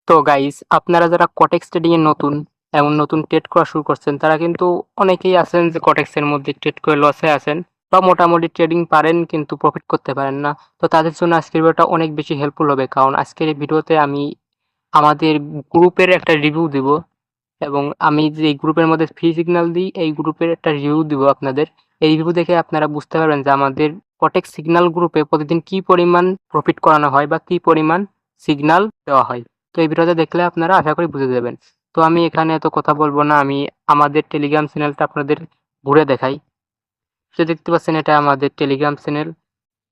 তো গাইস, আপনারা যারা কটেক্স ট্রেডিং এ নতুন এবং নতুন ট্রেড করা শুরু করছেন, তারা কিন্তু অনেকেই আছেন যে কটেক্স এর মধ্যে ট্রেড করে লসে আছেন বা মোটামুটি ট্রেডিং পারেন কিন্তু প্রফিট করতে পারেন না। তো তাদের জন্য আজকের ভিডিওটা অনেক বেশি হেল্পফুল হবে, কারণ আজকের এই ভিডিওতে আমি আমাদের গ্রুপের একটা রিভিউ দিব এবং আমি যে গ্রুপের মধ্যে ফ্রি সিগন্যাল দিই এই গ্রুপের একটা রিভিউ দিব আপনাদের। এই রিভিউ দেখে আপনারা বুঝতে পারবেন যে আমাদের কটেক্স সিগন্যাল গ্রুপে প্রতিদিন কি পরিমাণ প্রফিট করানো হয় বা কি পরিমাণ সিগন্যাল দেওয়া হয়। তো এই ভিডিওতে দেখলে আপনারা আশা করি বুঝে যাবেন। তো আমি এখানে এত কথা বলবো না, আমি আমাদের টেলিগ্রাম চ্যানেলটা আপনাদের ঘুরে দেখাই। তো দেখতে পাচ্ছেন এটা আমাদের টেলিগ্রাম চ্যানেল।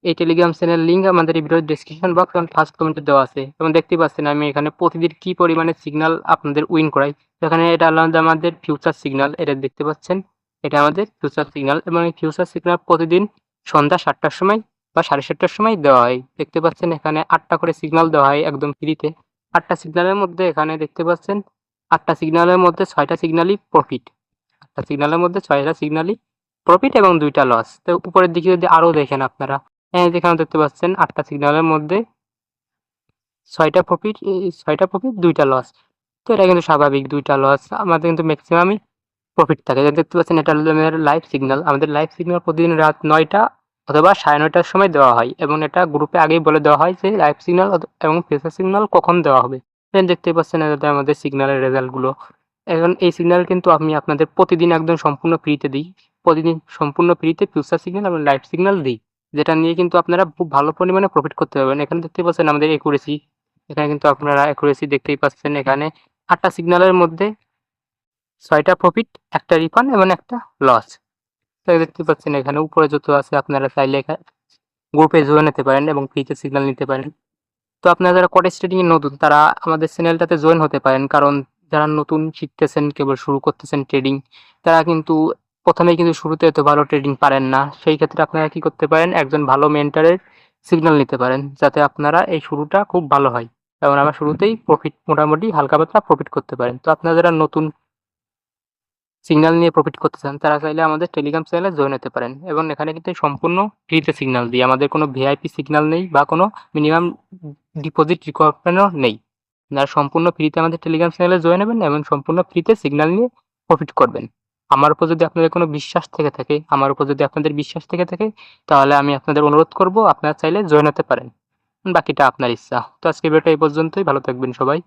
এই টেলিগ্রাম চ্যানেল লিঙ্ক আমাদের এই ভিডিওর ডেসক্রিপশন বক্স এবং ফার্স্ট কমেন্টে দেওয়া আছে এবং দেখতে পাচ্ছেন আমি এখানে প্রতিদিন কি পরিমাণে সিগন্যাল আপনাদের উইন করাই। তো এখানে এটা হলো আমাদের ফিউচার সিগন্যাল, এটা দেখতে পাচ্ছেন, এটা আমাদের ফিউচার সিগন্যাল এবং এই ফিউচার সিগন্যাল প্রতিদিন সন্ধ্যা 7টার সময় বা 7:30টার সময় দেওয়া হয়। দেখতে পাচ্ছেন এখানে 8টা করে সিগন্যাল দেওয়া হয় একদম ফ্রিতে। 8টা সিগন্যালের মধ্যে এখানে দেখতে পাচ্ছেন 8টা সিগন্যালের মধ্যে 6টা সিগন্যালই প্রফিট। 8টা সিগন্যালের মধ্যে 6টা সিগন্যালই প্রফিট এবং 2টা লস। তো উপরের দিকে যদি আরো দেখেন আপনারা, হ্যাঁ যেখানে দেখতে পাচ্ছেন 8টা সিগন্যালের মধ্যে 6টা প্রফিট, 6টা প্রফিট 2টা লস। তো এটা কিন্তু স্বাভাবিক, 2টা লস আমাদের কিন্তু ম্যাক্সিমামই প্রফিট থাকে। যেটা দেখতে পাচ্ছেন এটা হলো আমাদের লাইভ সিগন্যাল। আমাদের লাইভ সিগন্যাল প্রতিদিন রাত 9টা অথবা 9:30টার সময় দেওয়া হয় এবং এটা গ্রুপে আগেই বলে দেওয়া হয় যে লাইভ সিগন্যাল এবং ফিউচার সিগন্যাল কখন দেওয়া হবে। দেন দেখতে পাচ্ছেন এটা আমাদের সিগন্যালের রেজাল্টগুলো। এখন এই সিগন্যাল কিন্তু আমি আপনাদের প্রতিদিন একদম সম্পূর্ণ ফ্রিতে দিই। প্রতিদিন সম্পূর্ণ ফ্রিতে ফিউচার সিগন্যাল এবং লাইভ সিগন্যাল দিই, যেটা নিয়ে কিন্তু আপনারা খুব ভালো পরিমাণে প্রফিট করতে পারবেন। এখানে দেখতে পাচ্ছেন আমাদের একুরেসি, এখানে কিন্তু আপনারা একুরেসি দেখতেই পাচ্ছেন। এখানে 8টা সিগন্যালের মধ্যে 6টা প্রফিট, একটা রিফান্ড এবং একটা লস। তো দেখতে পাচ্ছেন এখানে উপরে যত আছে আপনারা চাইলে গ্রুপে জয়েন হতে পারেন এবং ফ্রিতে সিগন্যাল নিতে পারেন। তো আপনারা যারা কটেজ ট্রেডিং এ নতুন তারা আমাদের চ্যানেলটাতে জয়েন হতে পারেন, কারণ যারা নতুন শিখতেছেন, কেবল শুরু করতেছেন ট্রেডিং, তারা কিন্তু প্রথমেই কিন্তু শুরুতে এত ভালো ট্রেডিং পারেন না। সেই ক্ষেত্রে আপনারা কি করতে পারেন, একজন ভালো মেন্টরের সিগন্যাল নিতে পারেন যাতে আপনারা এই শুরুটা খুব ভালো হয় এবং আমরা শুরুতেই প্রফিট মোটামুটি হালকা পাতলা প্রফিট করতে পারেন। তো আপনারা যারা নতুন সিগন্যাল নিয়ে প্রফিট করতে চান তারা চাইলে আমাদের টেলিগ্রাম চ্যানেলে জয়েন হতে পারেন এবং এখানে কিন্তু সম্পূর্ণ ফ্রিতে সিগন্যাল দিই। আমাদের কোনো ভিআইপি সিগন্যাল নেই বা কোনো মিনিমাম ডিপোজিট রিকোয়ারমেন্টও নেই। আপনারা সম্পূর্ণ ফ্রিতে আমাদের টেলিগ্রাম চ্যানেলে জয়েন হবেন এবং সম্পূর্ণ ফ্রিতে সিগন্যাল নিয়ে প্রফিট করবেন। আমার উপর যদি আপনাদের কোনো বিশ্বাস থেকে থাকে, আমার উপর যদি আপনাদের বিশ্বাস থেকে থাকে, তাহলে আমি আপনাদের অনুরোধ করব আপনারা চাইলে জয়েন হতে পারেন। বাকিটা আপনার ইচ্ছা। তো আজকে ভিডিওটা এই পর্যন্তই। ভালো থাকবেন সবাই।